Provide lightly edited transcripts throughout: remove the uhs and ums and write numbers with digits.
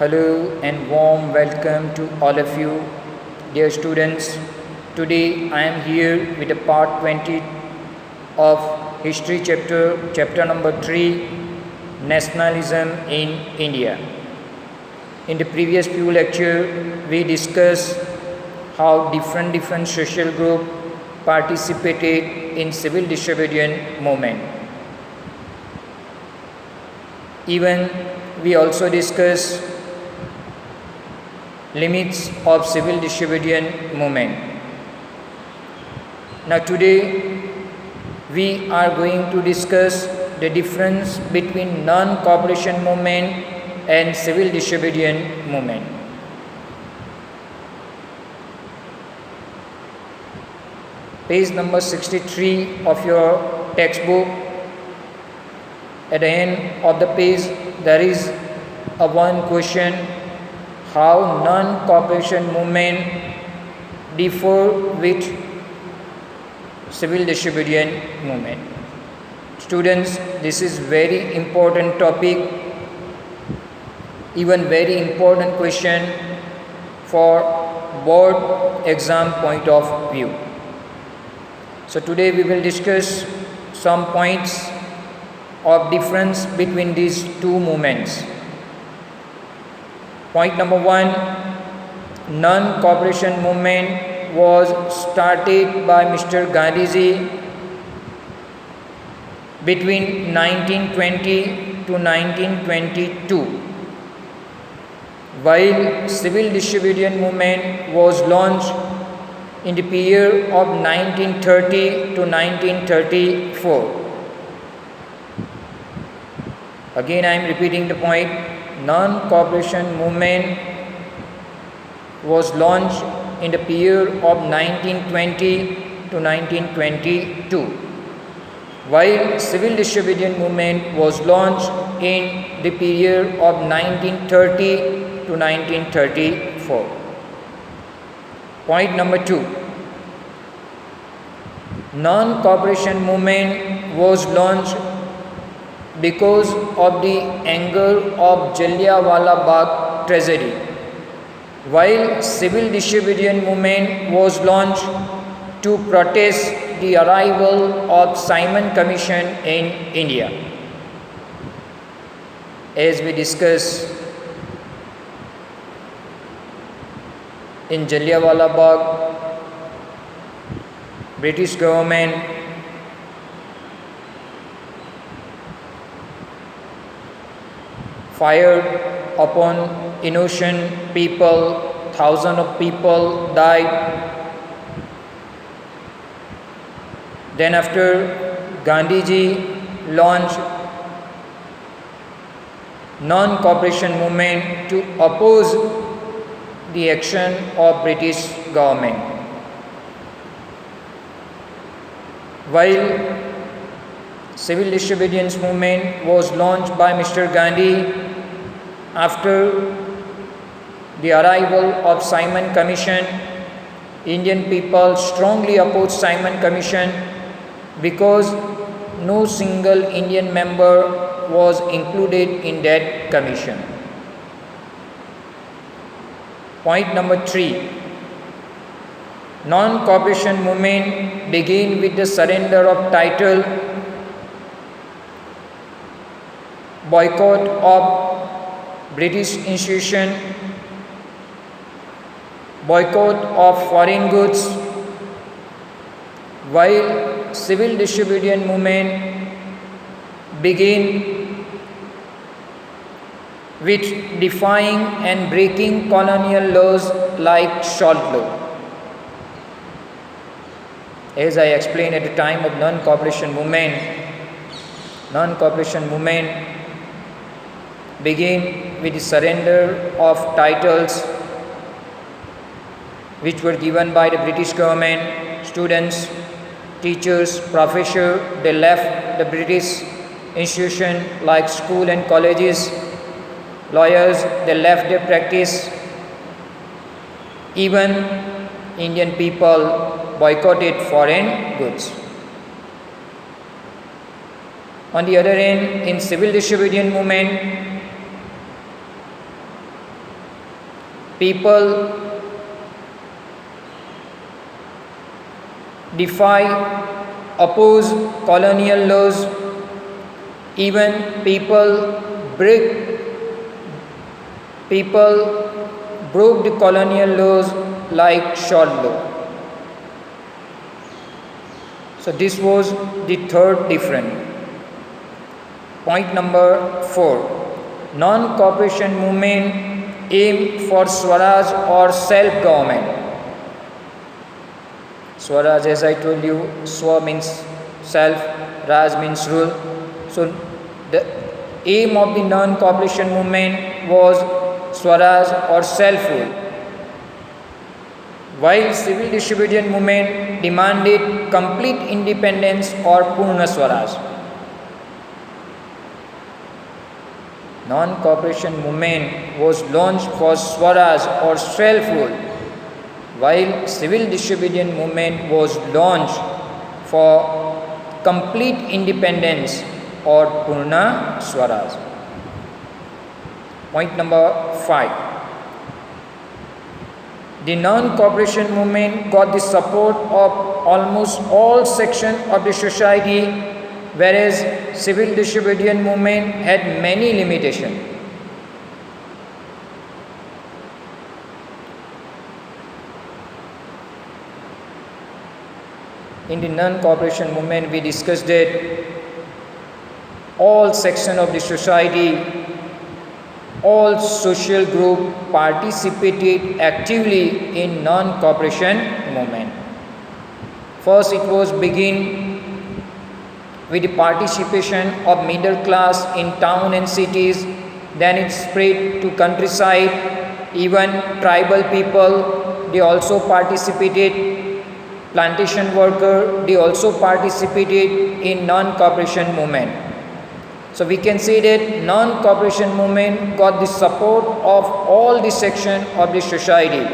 Hello and warm welcome to all of you, dear students. Today I am here with the part 20 of history chapter number 3, nationalism in India. In the previous few lectures, we discussed how different social groups participated in civil disobedience movement. Even we also discussed limits of civil disobedience movement. Now today we are going to discuss the difference between non-cooperation movement and civil disobedience movement. Page number 63 of your textbook. At the end of the page there is a one question: how non-cooperation movement differ with civil disobedience movement. Students, this is very important topic, even very important question for board exam point of view. So today we will discuss some points of difference between these two movements. Point number 1, non-cooperation movement was started by Mr. Gandhiji between 1920 to 1922, while civil disobedience movement was launched in the period of 1930 to 1934. Again I am repeating the point. Non-cooperation movement was launched in the period of 1920 to 1922, while civil disobedience movement was launched in the period of 1930 to 1934. Point number 2, non-cooperation movement was launched because of the anger of Jallianwala Bagh tragedy, while civil disobedience movement was launched to protest the arrival of Simon Commission in India. As we discussed, in Jallianwala Bagh, British government fired upon innocent people, thousands of people died. Then after Gandhiji launched non-cooperation movement to oppose the action of British government. While civil disobedience movement was launched by Mr. Gandhi after the arrival of Simon Commission, Indian people strongly opposed Simon Commission because no single Indian member was included in that commission. Point number 3, non-cooperation movement began with the surrender of title, boycott of British institution, boycott of foreign goods, while civil disobedience movement began with defying and breaking colonial laws like salt law. As I explained at the time of non-cooperation movement began with the surrender of titles which were given by the British government. Students, teachers, professors, they left the British institution like school and colleges. Lawyers, they left their practice. Even Indian people boycotted foreign goods. On the other hand, in civil disobedience movement, people defy, oppose colonial laws, even people broke the colonial laws like Shaw law. So this was the third difference. Point number 4. Non-cooperation movement aim for Swaraj or self-government. Swaraj, as I told you, Swa means self, Raj means rule. So the aim of the non-cooperation movement was Swaraj or self-rule, while civil disobedience movement demanded complete independence or Purna Swaraj. Non-cooperation movement was launched for Swaraj or self-rule, while civil disobedience movement was launched for complete independence or Purna Swaraj. Point number 5. The non-cooperation movement got the support of almost all sections of the society, whereas civil disobedience movement had many limitations. In the non-cooperation movement, we discussed that all sections of the society, all social group participated actively in non-cooperation movement. First, it was begin with the participation of middle class in town and cities, then it spread to countryside, even tribal people, they also participated, plantation worker, they also participated in non-cooperation movement. So we can say that non-cooperation movement got the support of all the sections of the society.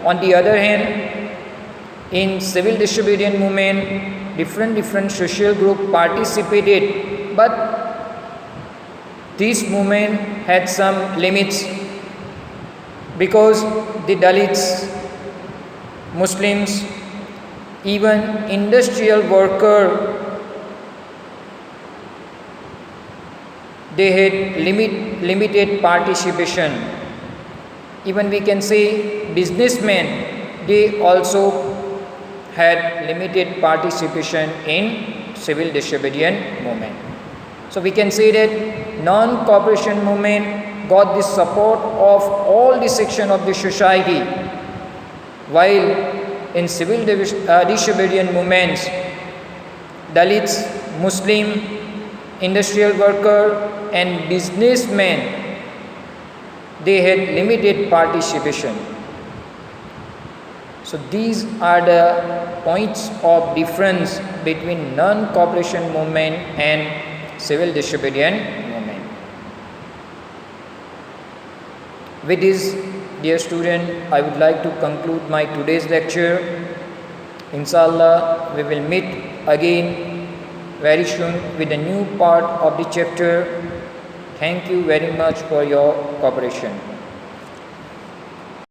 On the other hand, in civil disobedience movement, different social group participated, but this movement had some limits because the Dalits, Muslims, even industrial worker, they had limited participation. Even we can say businessmen, they also had limited participation in civil disobedience movement. So we can say that non-cooperation movement got the support of all the sections of the society, while in civil disobedience movements, Dalits, Muslim, industrial worker and businessmen, they had limited participation. So these are the points of difference between non-cooperation movement and civil disobedience movement. With this, dear student, I would like to conclude my today's lecture. Inshallah, we will meet again very soon with a new part of the chapter. Thank you very much for your cooperation.